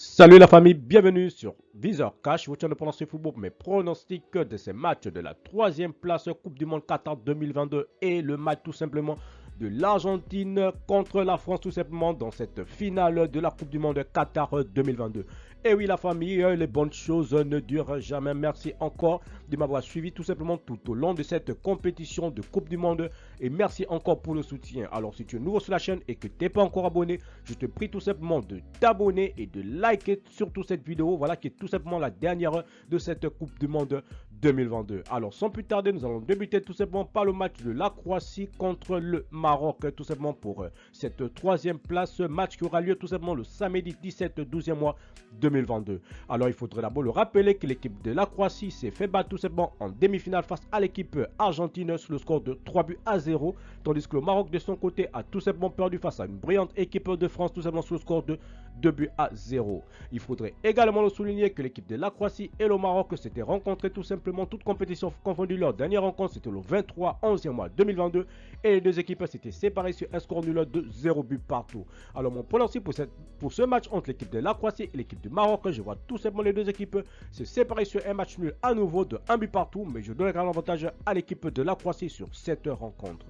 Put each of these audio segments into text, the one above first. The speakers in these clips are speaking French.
Salut la famille, bienvenue sur Viseur Cash, votre chaîne de pronostic football, mes pronostics de ces matchs de la troisième place Coupe du Monde Qatar 2022 et le match tout simplement de l'Argentine contre la France tout simplement dans cette finale de la Coupe du Monde Qatar 2022. Et oui la famille, les bonnes choses ne durent jamais. Merci encore de m'avoir suivi tout simplement tout au long de cette compétition de Coupe du Monde et merci encore pour le soutien. Alors si tu es nouveau sur la chaîne et que tu n'es pas encore abonné, je te prie tout simplement de t'abonner et de liker surtout cette vidéo, voilà qui est tout simplement la dernière de cette Coupe du Monde 2022. Alors sans plus tarder, nous allons débuter tout simplement par le match de la Croatie contre le Maroc, tout simplement pour cette troisième place, match qui aura lieu tout simplement le samedi 17 12e mois 2022. Alors il faudrait d'abord le rappeler que l'équipe de la Croatie s'est fait battre tout simplement en demi-finale face à l'équipe argentine sur le score de 3-0, tandis que le Maroc de son côté a tout simplement perdu face à une brillante équipe de France tout simplement sur le score de 2-0. Il faudrait également le souligner que l'équipe de la Croatie et le Maroc s'étaient rencontrés tout simplement toute compétition confondue. Leur dernière rencontre c'était le 23 11e mois 2022 et les deux équipes s'étaient séparées sur un score nul de 0 but partout. Alors mon pronostic pour ce match entre l'équipe de la Croatie et l'équipe du Maroc, je vois tout simplement les deux équipes se séparer sur un match nul à nouveau de 1 but partout, mais je donnerai l'avantage à l'équipe de la Croatie sur cette rencontre.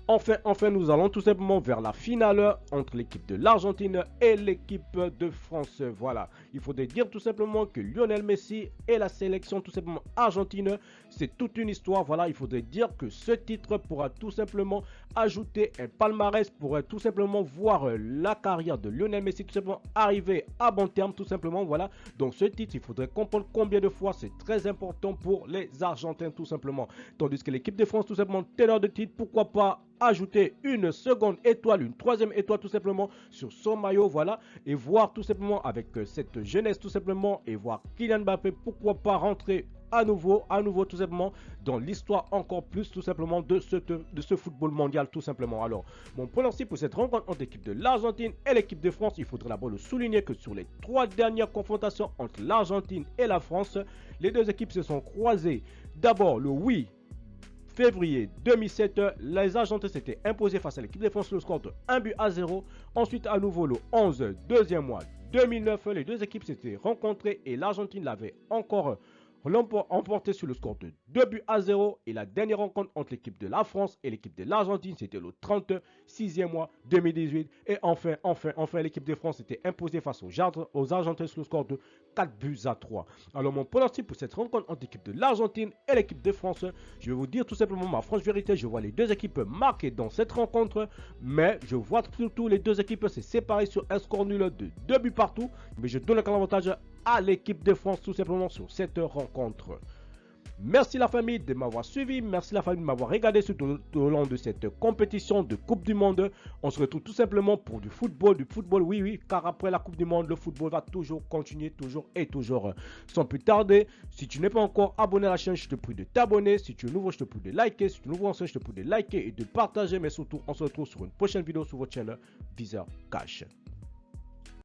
Enfin, nous allons tout simplement vers la finale entre l'équipe de l'Argentine et l'équipe de France. Voilà, il faudrait dire tout simplement que Lionel Messi et la sélection tout simplement argentine, c'est toute une histoire. Voilà, il faudrait dire que ce titre pourra tout simplement ajouter un palmarès, pourrait tout simplement voir la carrière de Lionel Messi tout simplement arriver à bon terme tout simplement. Voilà, donc ce titre, il faudrait comprendre combien de fois c'est très important pour les Argentins tout simplement. Tandis que l'équipe de France tout simplement teneur de titre, pourquoi pas ajouter une seconde étoile, une troisième étoile tout simplement sur son maillot, voilà, et voir tout simplement avec cette jeunesse tout simplement, et voir Kylian Mbappé, pourquoi pas rentrer à nouveau tout simplement dans l'histoire encore plus tout simplement de ce football mondial tout simplement. Alors mon pronostic pour cette rencontre entre l'équipe de l'Argentine et l'équipe de France, il faudrait d'abord le souligner que sur les trois dernières confrontations entre l'Argentine et la France, les deux équipes se sont croisées d'abord le 8 février 2007, les Argentins s'étaient imposés face à l'équipe de France sur le score de 1-0. Ensuite, à nouveau le 11 deuxième mois 2009, les deux équipes s'étaient rencontrées et l'Argentine l'avait encore emporté sur le score de 2-0. Et la dernière rencontre entre l'équipe de la France et l'équipe de l'Argentine, c'était le 36e mois 2018. Et enfin, l'équipe de France s'était imposée face aux Argentins sur le score de 4-3. Alors mon pronostic pour cette rencontre entre l'équipe de l'Argentine et l'équipe de France, je vais vous dire tout simplement ma franche vérité, je vois les deux équipes marquées dans cette rencontre, mais je vois surtout les deux équipes se séparer sur un score nul de 2 buts partout, mais je donne l'avantage à l'équipe de France tout simplement sur cette rencontre. Merci la famille de m'avoir suivi, merci la famille de m'avoir regardé tout au long de cette compétition de Coupe du Monde. On se retrouve tout simplement pour du football, oui, car après la Coupe du Monde, le football va toujours continuer, toujours. Sans plus tarder, si tu n'es pas encore abonné à la chaîne, je te prie de t'abonner. Si tu es nouveau, je te prie de liker. Si tu es nouveau en je te prie de liker et de partager. Mais surtout, on se retrouve sur une prochaine vidéo sur votre chaîne Viseur Cash.